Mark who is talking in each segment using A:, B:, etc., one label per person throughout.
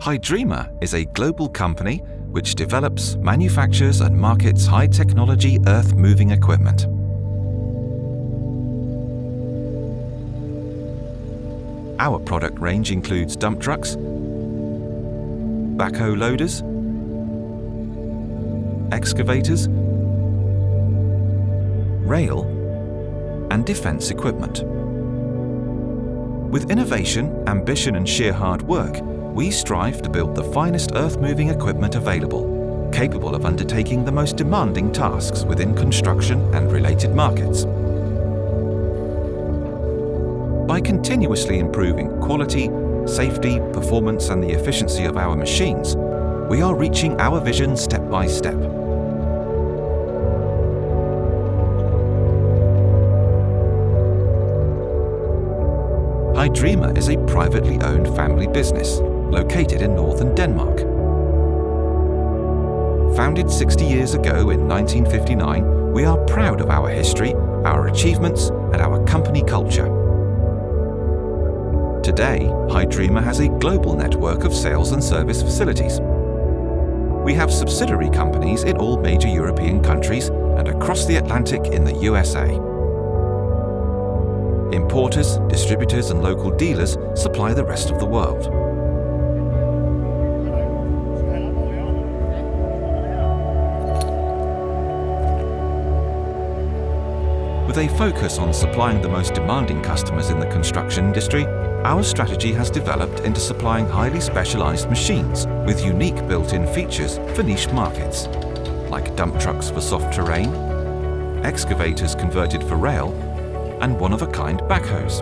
A: Hydrema is a global company which develops, manufactures and markets high-technology earth-moving equipment. Our product range includes dump trucks, backhoe loaders, excavators, rail, and defense equipment. With innovation, ambition and sheer hard work, we strive to build the finest earth-moving equipment available, capable of undertaking the most demanding tasks within construction and related markets. By continuously improving quality, safety, performance and the efficiency of our machines, we are reaching our vision step by step. Hydrema is a privately owned family business located in northern Denmark. Founded 60 years ago in 1959, we are proud of our history, our achievements and our company culture. Today, Hydrema has a global network of sales and service facilities. We have subsidiary companies in all major European countries and across the Atlantic in the USA. Importers, distributors and local dealers supply the rest of the world. With a focus on supplying the most demanding customers in the construction industry, our strategy has developed into supplying highly specialized machines with unique built-in features for niche markets, like dump trucks for soft terrain, excavators converted for rail, and one-of-a-kind backhoes.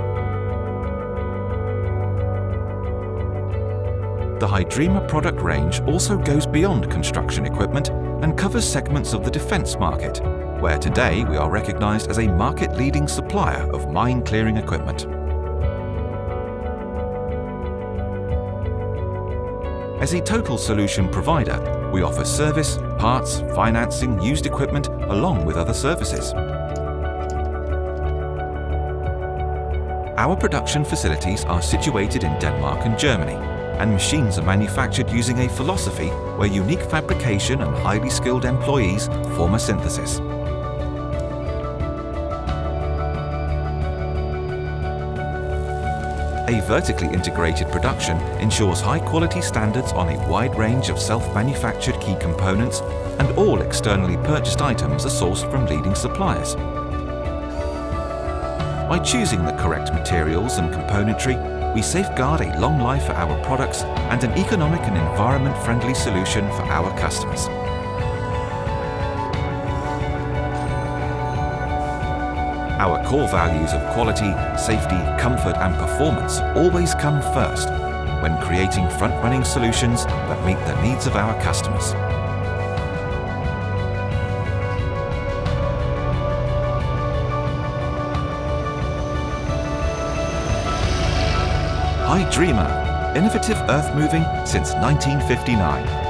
A: The Hydrema product range also goes beyond construction equipment and covers segments of the defense market, where today we are recognized as a market-leading supplier of mine-clearing equipment. As a total solution provider, we offer service, parts, financing, used equipment, along with other services. Our production facilities are situated in Denmark and Germany, and machines are manufactured using a philosophy where unique fabrication and highly skilled employees form a synthesis. A vertically integrated production ensures high-quality standards on a wide range of self-manufactured key components, and all externally purchased items are sourced from leading suppliers. By choosing the correct materials and componentry, we safeguard a long life for our products and an economic and environment-friendly solution for our customers. Our core values of quality, safety, comfort and performance always come first when creating front-running solutions that meet the needs of our customers. Hydrema, innovative earth moving since 1959.